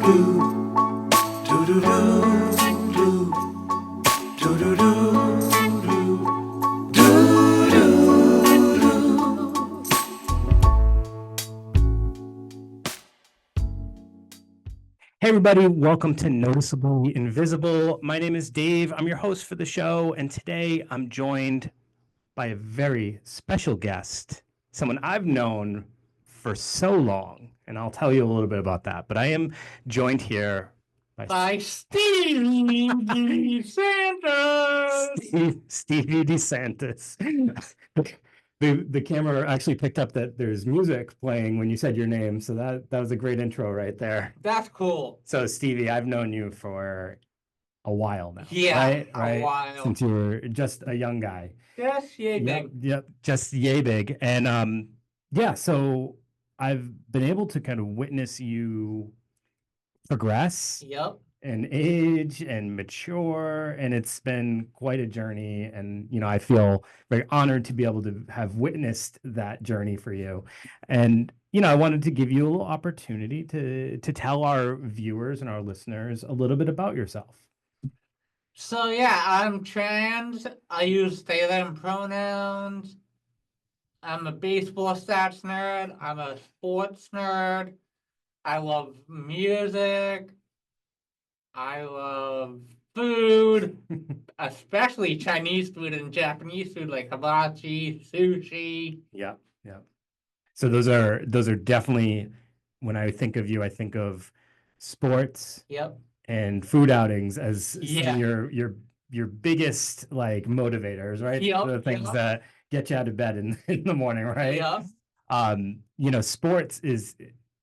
Hey everybody, welcome to Noticeably Invisible. My name is Dave. I'm your host for the show, and today I'm joined by a very special guest, someone I've known for so long, and I'll tell you a little bit about that. But I am joined here by Stevie DeSantis. Stevie DeSantis. The camera actually picked up that there's music playing when you said your name, so that was a great intro right there. That's cool. So Stevie, I've known you for a while now. Yeah, right? a while. Since you were just a young guy. Just yay big. Yep, just yay big. And yeah, so I've been able to kind of witness you progress. Yep. And age and mature, and it's been quite a journey. And I feel very honored to be able to have witnessed that journey for you. And I wanted to give you a little opportunity to tell our viewers and our listeners a little bit about yourself. So yeah, I'm trans. I use they them pronouns. I'm a baseball stats nerd. I'm a sports nerd. I love music. I love food, especially Chinese food and Japanese food like hibachi, sushi. Yeah. So those are definitely, when I think of you, I think of sports. Yep. And food outings as your biggest like motivators, right? Yep. The things that get you out of bed in the morning, right? Yep. Sports is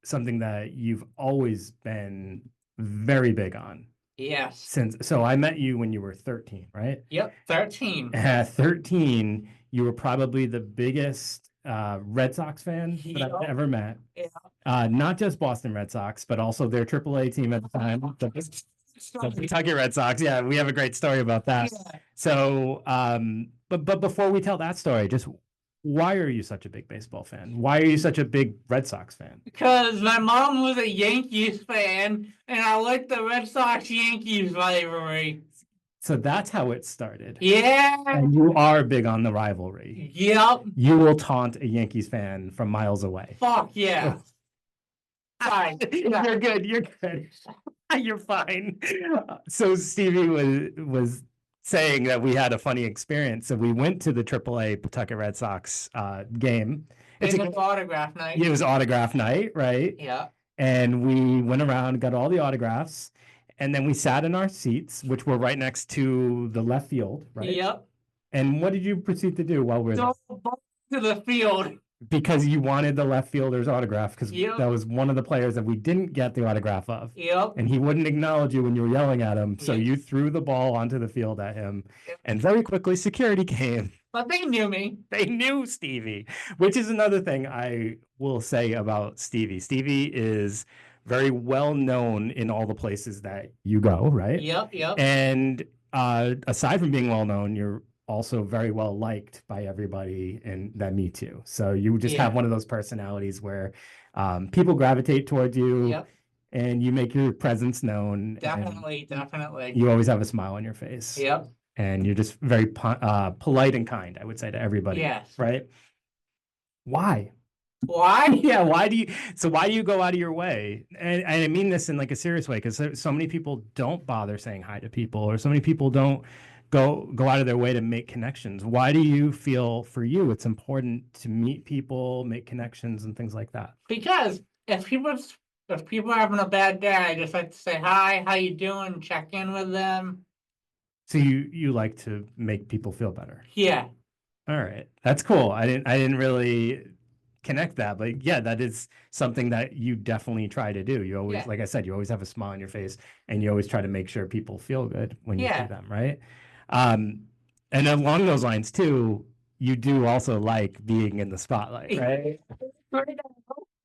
something that you've always been very big on. Yes. So I met you when you were 13, right? Yep, 13. At 13, you were probably the biggest Red Sox fan that I've ever met. Yeah. Not just Boston Red Sox, but also their AAA team at the time, the Kentucky Red Sox. Yeah, we have a great story about that. Yeah. So, but before we tell that story, just why are you such a big baseball fan? Why are you such a big Red Sox fan? Because my mom was a Yankees fan, and I like the Red Sox-Yankees rivalry. So that's how it started. Yeah. And you are big on the rivalry. Yep. You will taunt a Yankees fan from miles away. Fuck yeah. Fine. You're good. You're fine. So Stevie was saying that we had a funny experience. So we went to the AAA Pawtucket Red Sox game. It was autograph night. It was autograph night, right? Yeah. And we went around, got all the autographs, and then we sat in our seats, which were right next to the left field, right? Yep. And what did you proceed to do while we were there? To the field. Because you wanted the left fielder's autograph, because that was one of the players that we didn't get the autograph of. Yep. And he wouldn't acknowledge you when you were yelling at him. So you threw the ball onto the field at him. Yep. And very quickly security came. But they knew me. They knew Stevie, which is another thing I will say about Stevie. Stevie is very well known in all the places that you go, right? Yep. And aside from being well known, you're also very well liked by everybody and that meets you. So you just have one of those personalities where people gravitate towards you. Yep. And you make your presence known. Definitely. You always have a smile on your face. Yep. And you're just very polite and kind, I would say, to everybody. Yes. Right? Why? Yeah, why do you go out of your way? And I mean this in like a serious way, because so many people don't bother saying hi to people, or so many people don't go out of their way to make connections. Why do you feel for you it's important to meet people, make connections and things like that? Because if people are having a bad day, I just like to say hi, how you doing, check in with them. So you like to make people feel better? Yeah. All right. That's cool. I didn't really connect that, but yeah, that is something that you definitely try to do. You always, like I said, you always have a smile on your face, and you always try to make sure people feel good when you see them, right? And along those lines too, you do also like being in the spotlight, right?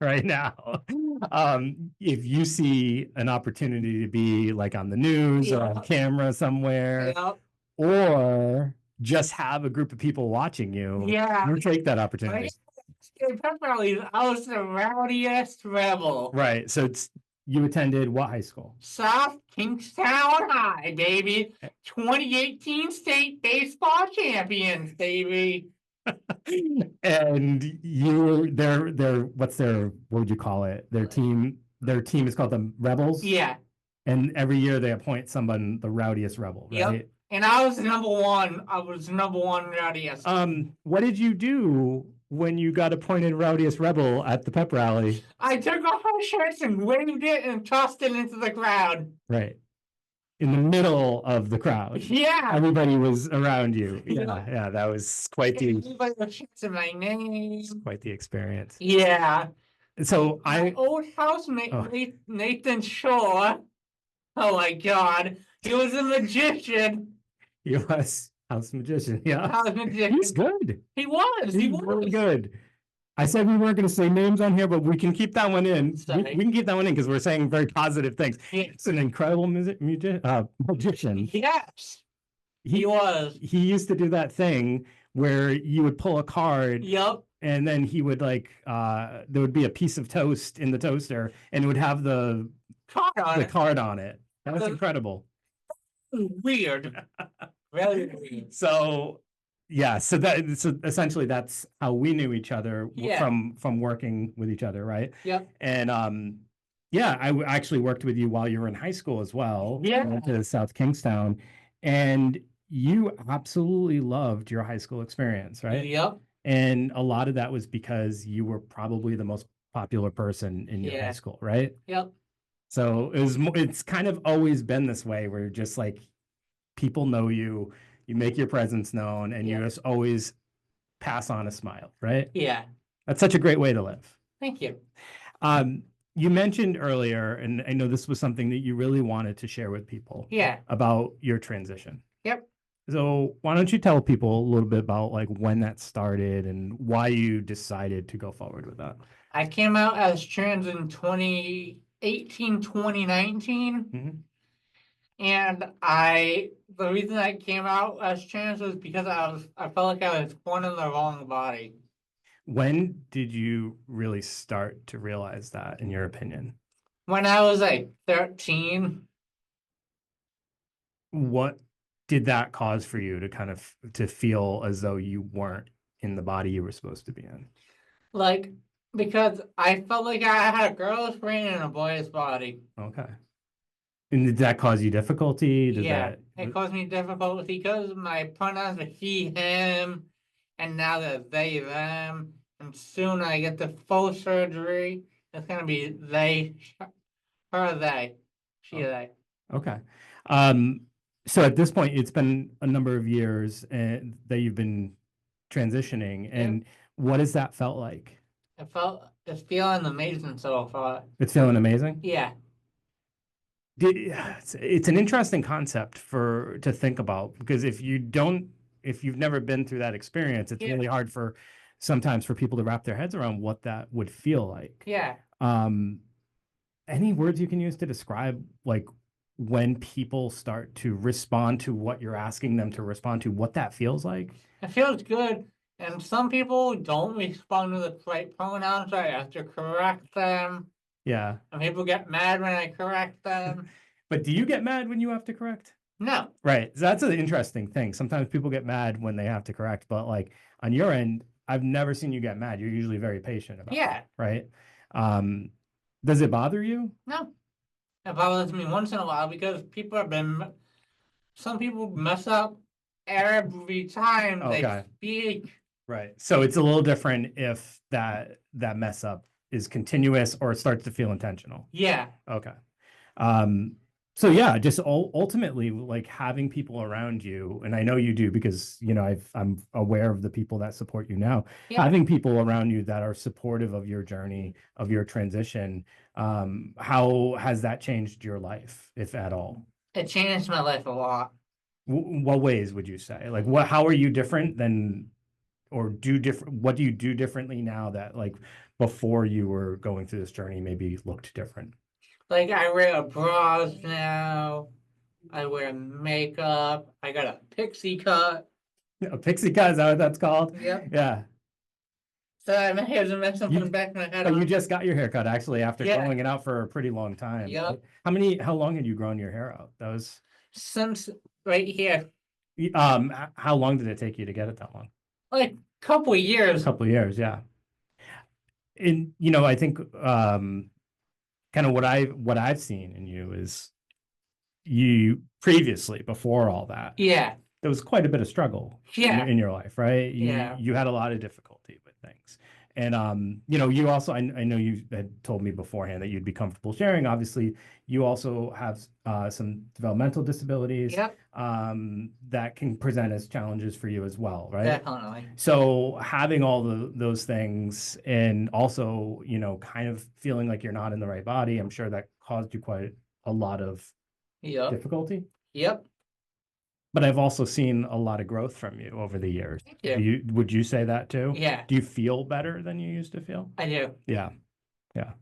Right now. If you see an opportunity to be like on the news or on camera somewhere, or just have a group of people watching you, you take that opportunity. I was the rowdiest rebel. Right. So You attended what high school? South Kingstown High, baby. 2018 state baseball champions, baby. And you, what would you call it? Their team is called the Rebels. Yeah. And every year they appoint someone the rowdiest rebel, Yep. right? And I was number one. I was number one rowdiest. What did you do when you got appointed rowdiest rebel at the pep rally? I took off my shirts and waved it and tossed it into the crowd. Right. In the middle of the crowd. Yeah. Everybody was around you. Yeah. Yeah, that was quite the Everybody was shouting my name. quite the experience. Yeah. So My old housemate, Nathan Shore. Oh my God. He was a magician. He was house magician. Yeah. House magician. He's good. He was. He's really good. I said we weren't going to say names on here, but we can keep that one in. We can keep that one in because we're saying very positive things. It's an incredible magician. Yes. He was. He used to do that thing where you would pull a card. Yep. And then he would there would be a piece of toast in the toaster and it would have the card on it. That was incredible. Weird. Really weird. So yeah, so essentially that's how we knew each other from working with each other, right? Yep. And yeah, I actually worked with you while you were in high school as well. Yeah. Went to South Kingstown, and you absolutely loved your high school experience, right? Yep. And a lot of that was because you were probably the most popular person in your high school, right? Yep. So it's kind of always been this way where just like people know you, you make your presence known, and you just always pass on a smile, right? Yeah. That's such a great way to live. Thank you. You mentioned earlier, and I know this was something that you really wanted to share with people. Yeah. About your transition. Yep. So why don't you tell people a little bit about like when that started and why you decided to go forward with that? I came out as trans in 2018, 2019. Mm-hmm. And the reason I came out as trans was because I felt like I was born in the wrong body. When did you really start to realize that, in your opinion? When I was like 13. What did that cause for you to kind of to feel as though you weren't in the body you were supposed to be in? Like, because I felt like I had a girl's brain in a boy's body. Okay. And did that cause you difficulty? It caused me difficulty because my pronouns are he, him, and now they're they, them. And soon I get the full surgery. It's going to be they, her, they, she, they. Okay. So at this point, it's been a number of years that you've been transitioning. And what has that felt like? It's feeling amazing so far. It's feeling amazing? Yeah. It's an interesting concept to think about, because if you've never been through that experience, it's really hard sometimes for people to wrap their heads around what that would feel like. Yeah. Any words you can use to describe like when people start to respond to what you're asking them to respond to, what that feels like? It feels good. And some people don't respond to the right pronouns, so I have to correct them. Yeah. And people get mad when I correct them. But do you get mad when you have to correct? No. Right. So that's an interesting thing. Sometimes people get mad when they have to correct, but like on your end, I've never seen you get mad. You're usually very patient about it. Right. Does it bother you? No. It bothers me once in a while because some people mess up every time they speak. Right. So it's a little different if that mess up is continuous or it starts to feel intentional. Yeah. Okay. So yeah, just ultimately like having people around you, and I know you do because I'm aware of the people that support you now. Yeah. Having people around you that are supportive of your journey, of your transition, how has that changed your life, if at all? It changed my life a lot. What ways would you say? Like how are you different than, or what do you do differently now that like before you were going through this journey maybe looked different? Like I wear bras now. I wear makeup. I got a pixie cut. A pixie cut, is that what that's called? Yep. Yeah. Sorry, my hair's a mess. I'm putting back my head Oh, you on. just got your haircut actually after Yeah. growing it out for a pretty long time. Yep. How long had you grown your hair out? That was Since right here, how long did it take you to get it that long? like couple of A years. couple of years, yeah. And I think kind of what I've seen in you is you previously before all that Yeah. there was quite a bit of struggle Yeah. in your life, right? Yeah. You had a lot of difficulty with things. And you also I know you had told me beforehand that you'd be comfortable sharing. Obviously, you also have some developmental disabilities Yep. that can present as challenges for you as well, right? Definitely. So having all those things and also, kind of feeling like you're not in the right body, I'm sure that caused you quite a lot of Yep. difficulty. Yep. But I've also seen a lot of growth from you over the years. Thank you. Would you say that too? Yeah, Do you feel better than you used to feel? I do. Yeah. Yeah.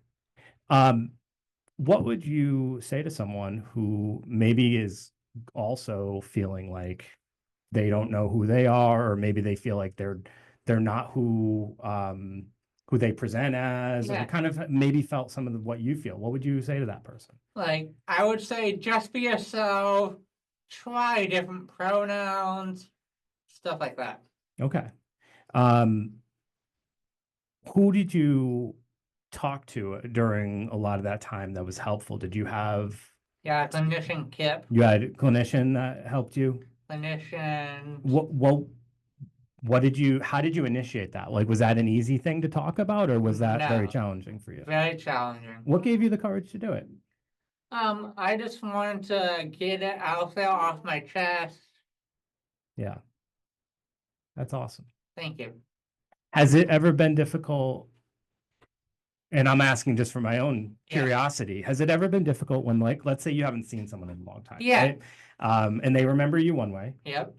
Um, what would you say to someone who maybe is also feeling like they don't know who they are, or maybe they feel like they're not who they present as, or Yeah. kind of maybe felt some of what you feel? What would you say to that person? Like, I would say just be yourself, try different pronouns, stuff like that. Okay. Um, who did you talk to during a lot of that time that was helpful? Did you have Yeah, clinician Kip, you had a clinician that helped you? clinician. How did you initiate that? Like, was that an easy thing to talk about, or was that very No, challenging for you? very challenging. What gave you the courage to do it? I just wanted to get it out there off my chest. Yeah, that's awesome. Thank you. Has it ever been difficult? And I'm asking just for my own Yeah. curiosity. Has it ever been difficult when, like, let's say you haven't seen someone in a long time, Yeah. right? And they remember you one way, Yep.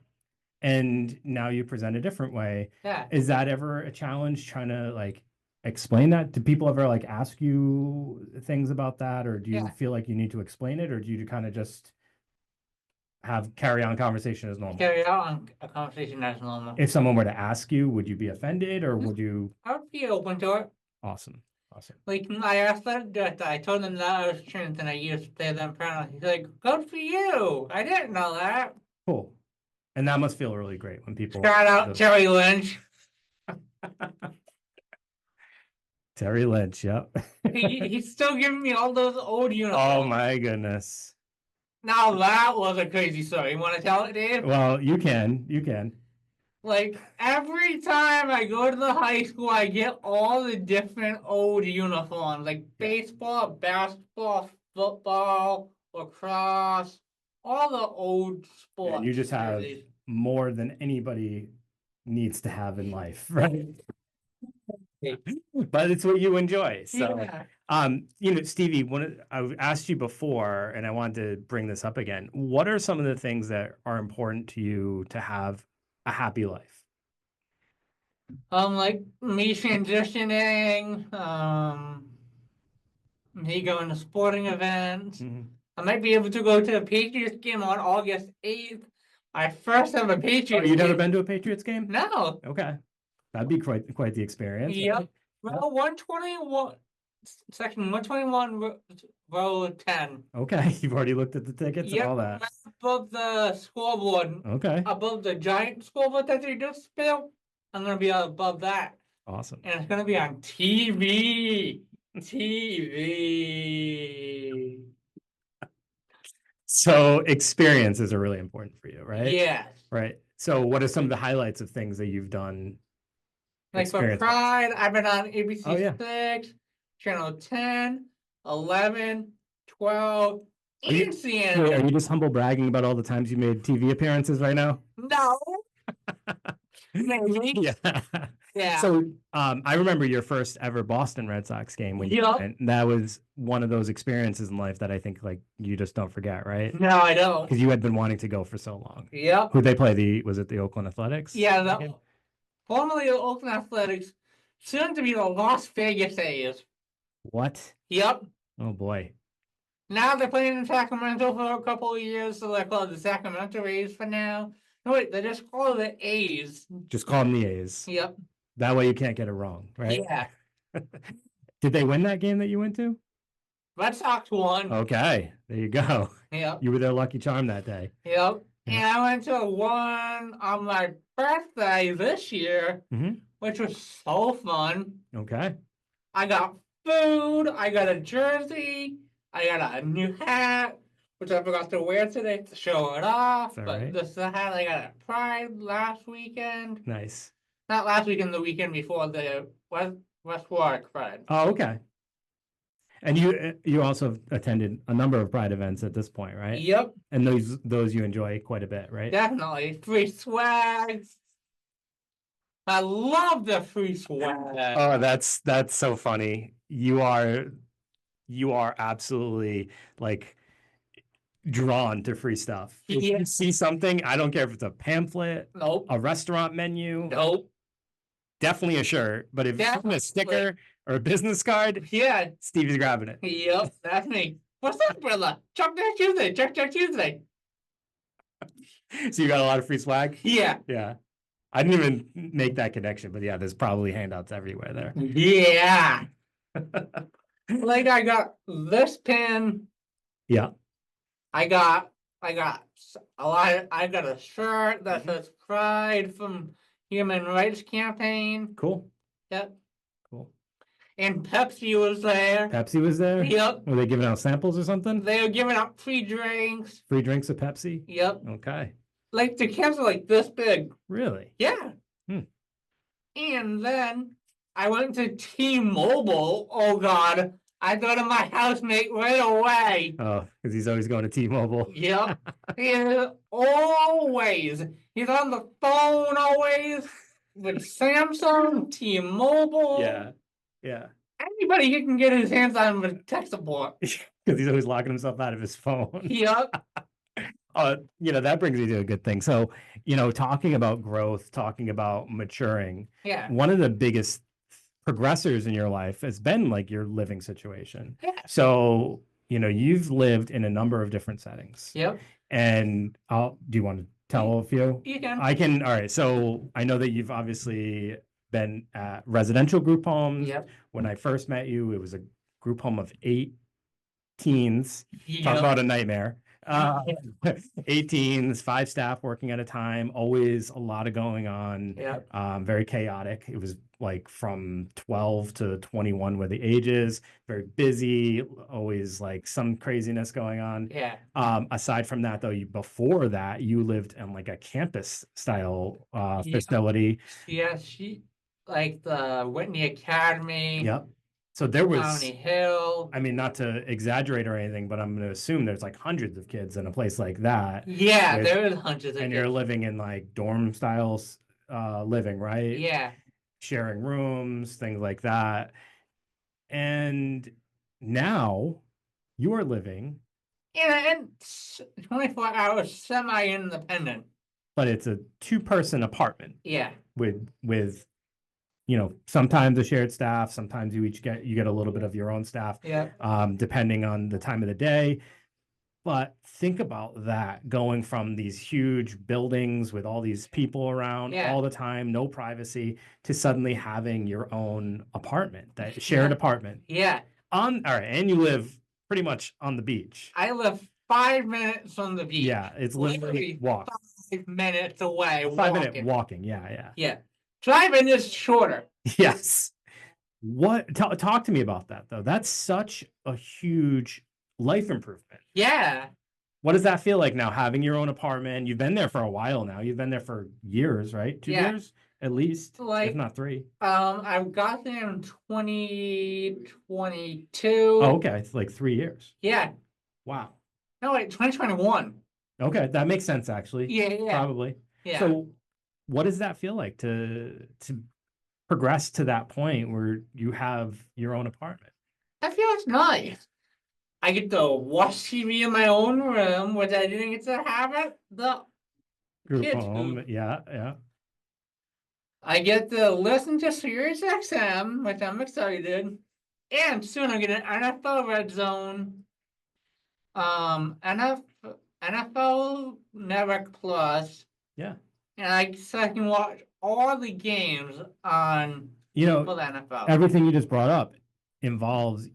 and now you present a different way. Yeah. Is that ever a challenge trying to like explain that? Do people ever like ask you things about that, or do you Yeah. feel like you need to explain it, or do you kind of just carry on conversation as normal? Carry out on a conversation as normal. If someone were to ask you, would you be offended, or would you? I would be open to it. Awesome. Awesome. Like, I asked that I told him that I was trans and I used they them pronouns. He's like, good for you. I didn't know that. Cool. And that must feel really great when people Shout out Terry Lynch. Terry Lynch, yep. He's still giving me all those old uniforms. Oh my goodness. Now that was a crazy story. You want to tell it, Dave? Well, you can. Like, every time I go to the high school, I get all the different old uniforms, like baseball, basketball, football, lacrosse, all the old sports. And you just have more than anybody needs to have in life, right? But it's what you enjoy. So, yeah. Stevie, I asked you before, and I wanted to bring this up again. What are some of the things that are important to you to have a happy life? Like me transitioning, me going to sporting events. Mhm. I might be able to go to a Patriots game on August 8th. I first have a Patriots Oh, you've never game. been to a Patriots game? No. Okay. That'd be quite the experience. Yep. Right? Row 121, section 121, row 10. Okay. You've already looked at the tickets and all that. Above the scoreboard. Okay. Above the giant scoreboard that they just built. I'm going to be above that. Awesome. And it's going to be on TV. TV. So experiences are really important for you, right? Yes. Right. So what are some of the highlights of things that you've done? Like for Pride, I've been on ABC 6, Channel 10, 11, 12, and CNN. Are you just humble bragging about all the times you made TV appearances right now? No. Maybe. Yeah. Yeah. So I remember your first ever Boston Red Sox game when you went. That was one of those experiences in life that I think like you just don't forget, right? No, I don't. Because you had been wanting to go for so long. Yep. Who'd they play? Was it the Oakland Athletics? Yeah, formerly the Oakland Athletics, soon to be the Las Vegas A's. What? Yep. Oh boy. Now they're playing in Sacramento for a couple of years, so they're called the Sacramento A's for now. No, wait, they just call it the A's. Just call them the A's. Yep. That way you can't get it wrong, right? Yeah. Did they win that game that you went to? Red Sox won. Okay, there you go. Yep. You were their lucky charm that day. Yep. Yeah. And I went to one on my birthday this year, which was so fun. Okay. I got food, I got a jersey, I got a new hat, which I forgot to wear today to show it off. All But right. this is the hat I got at Pride last weekend. Nice. Not last weekend, the weekend before the West Warwick Pride. Oh, okay. And you also attended a number of Pride events at this point, right? Yep. And those you enjoy quite a bit, right? Definitely. Free swag. I love the free swag. Oh, that's so funny. You are absolutely like drawn to free stuff. If you see something, I don't care if it's a pamphlet, Nope. a restaurant menu, Nope. definitely a shirt. But if it's a sticker or a business card, yeah, Stevie's grabbing it. Yep, that's me. What's up, brother? Chuck Tuesday. Chuck Tuesday. So you got a lot of free swag? Yeah. Yeah. I didn't even make that connection, but yeah, there's probably handouts everywhere there. Yeah. Like I got this pin. Yeah. I got a lot. I got a shirt that says Pride from Human Rights Campaign. Cool. Yep. Cool. And Pepsi was there. Pepsi was there? Yep. Were they giving out samples or something? They were giving out free drinks. Free drinks of Pepsi? Yep. Okay. Like the cans are like this big. Really? Yeah. Hmm. And then I went to T-Mobile. Oh God. I thought of my housemate right away. Oh, because he's always going to T-Mobile. Yep. He's always. He's on the phone always with Samsung, T-Mobile. Yeah. Yeah. Anybody he can get his hands on with tech support. Because he's always locking himself out of his phone. Yep. That brings me to a good thing. So, talking about growth, talking about maturing. Yeah. One of the biggest progressors in your life has been like your living situation. Yeah. So, you've lived in a number of different settings. Yep. And do you want to tell a few? You can. I can. All right. So I know that you've obviously been at residential group homes. Yep. When I first met you, it was a group home of 8 teens. Yep. Talk about a nightmare. 8 teens, 5 staff working at a time, always a lot of going on. Yep. Very chaotic. It was like from 12 to 21 were the ages, very busy, always like some craziness going on. Yeah. Aside from that, though, before that, you lived in like a campus style facility. Yeah, like the Whitney Academy. Yep. So there was Colony Hill. I mean, not to exaggerate or anything, but I'm going to assume there's like hundreds of kids in a place like that. Yeah, there is hundreds of kids. And you're living in like dorm styles living, right? Yeah. Sharing rooms, things like that. And now you are living in 24 hours semi-independent. But it's a 2-person apartment. Yeah. With sometimes a shared staff, sometimes you get a little bit of your own staff. Yeah. Depending on the time of the day. But think about that, going from these huge buildings with all these people around all the time, no privacy, to suddenly having your own apartment, that shared apartment. Yeah. All right, and you live pretty much on the beach. I live 5 minutes from the beach. Yeah, it's literally walk. 5 minutes away. 5-minute walking. Yeah. Yeah. Driving is shorter. Yes. Talk to me about that though. That's such a huge life improvement. Yeah. What does that feel like now, having your own apartment? You've been there for a while now. You've been there for years, right? 2 years at least, if not 3. I got there in 2022. Oh, okay. It's like 3 years. Yeah. Wow. No, wait, 2021. Okay, that makes sense actually. Yeah. Probably. Yeah. So what does that feel like to progress to that point where you have your own apartment? That feels nice. I get to watch TV in my own room, which I didn't get to have at the Group kids' home. group. Yeah. I get to listen to Sirius XM, which I'm excited. And soon I'll get an NFL Red Zone. NFL Network Plus. Yeah. And so I can watch all the games on You know, for the NFL. everything you just brought up involves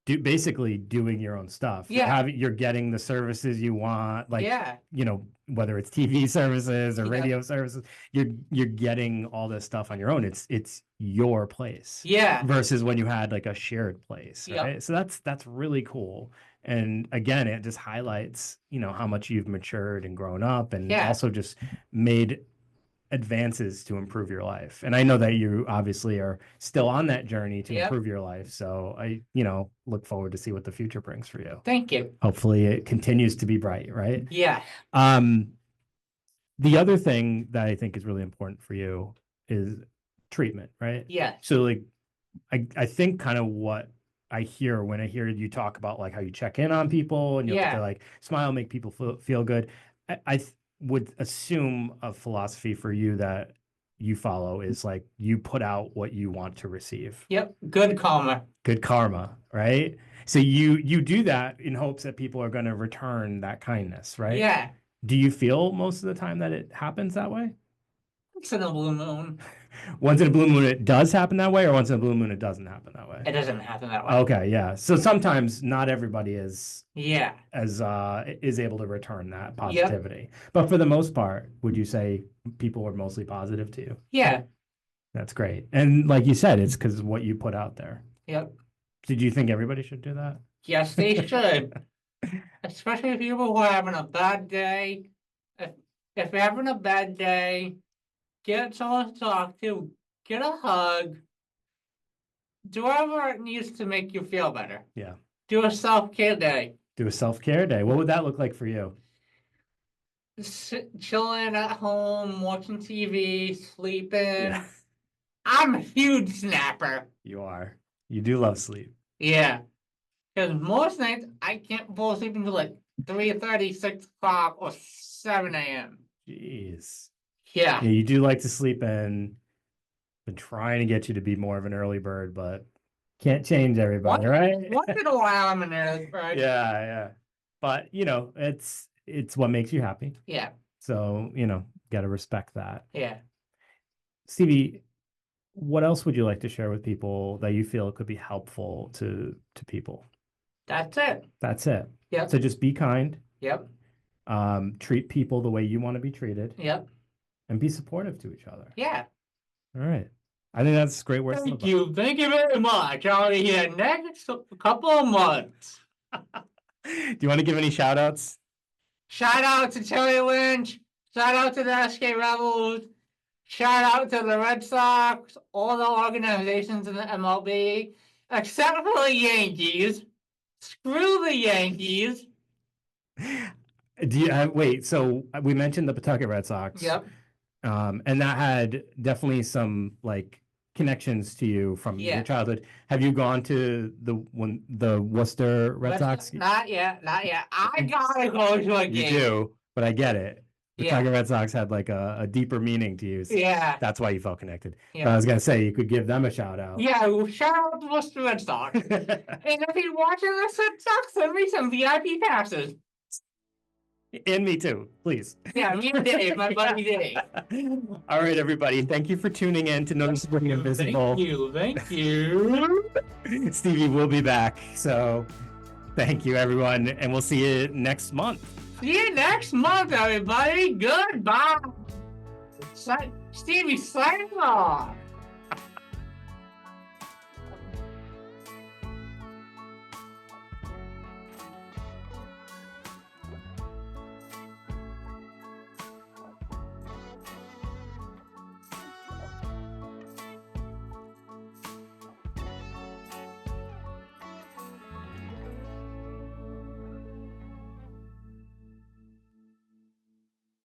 basically doing your own stuff. Yeah. You're getting the services you want, like, Yeah. you know, whether it's TV services or Yeah. radio services, you're getting all this stuff on your own. It's your place. Yeah. Versus when you had like a shared place, Yep. right? So that's really cool. And again, it just highlights, you know, how much you've matured and grown up, and Yeah. also just made advances to improve your life. And I know that you obviously are still on that journey to Yep. improve your life. So I, you know, look forward to see what the future brings for you. Thank you. Hopefully it continues to be bright, right? Yeah. The other thing that I think is really important for you is treatment, right? Yeah. So like I think kind of what I hear when I hear you talk about like how you check in on people and you have to like smile, make people feel good. I would assume a philosophy for you that you follow is like you put out what you want to receive. Yep. Good karma. Good karma, right? So you do that in hopes that people are going to return that kindness, right? Yeah. Do you feel most of the time that it happens that way? Once in a blue moon. Once in a blue moon it does happen that way, or once in a blue moon it doesn't happen that way? It doesn't happen that way. Okay, yeah. So sometimes not everybody is as is able to return that positivity. Yep. But for the most part, would you say people are mostly positive to you? Yeah. That's great. And like you said, it's because of what you put out there. Yep. Did you think everybody should do that? Yes, they should. Especially people who are having a bad day. If you're having a bad day, get someone to talk to, get a hug, do whatever it needs to make you feel better. Yeah. Do a self-care day. Do a self-care day. What would that look like for you? Chilling at home, watching TV, sleeping. Yeah. I'm a huge snapper. You are. You do love sleep. Yeah. Because most nights, I can't fall asleep until like 3:30, 6 o'clock, or 7 a.m. Jeez. Yeah. Yeah, you do like to sleep in. Been trying to get you to be more of an early bird, but can't change everybody, right? Once in a while, I'm an early bird. Yeah. But, you know, it's what makes you happy. Yeah. So, you know, got to respect that. Yeah. Stevie, what else would you like to share with people that you feel could be helpful to people? That's it. That's it. Yep. So just be kind. Yep. Treat people the way you want to be treated. Yep. And be supportive to each other. Yeah. All right. I think that's great work. Thank you. Thank you very much. I'll be here next couple of months. Do you want to give any shout outs? Shout out to Terry Lynch. Shout out to the SK Rebels. Shout out to the Red Sox, all the organizations in the MLB, except for the Yankees. Screw the Yankees. Do you wait? So we mentioned the Pawtucket Red Sox. Yep. And that had definitely some like connections to you from your childhood. Have you gone to the Worcester Red Sox? Not yet. I gotta go to a game. You do, but I get it. The Pawtucket Red Sox had like a deeper meaning to you. So that's why you felt connected. Yeah. I was gonna say you could give them a shout out. Yeah, shout out to Worcester Red Sox. And if you're watching the Red Sox, send me some VIP passes. And me too, please. Yeah, me and Dave, my buddy Dave. All right, everybody. Thank you for tuning in to Noticeably Invisible. Thank you. Stevie will be back. So thank you, everyone. And we'll see you next month. See you next month, everybody. Goodbye. Stevie, signing off.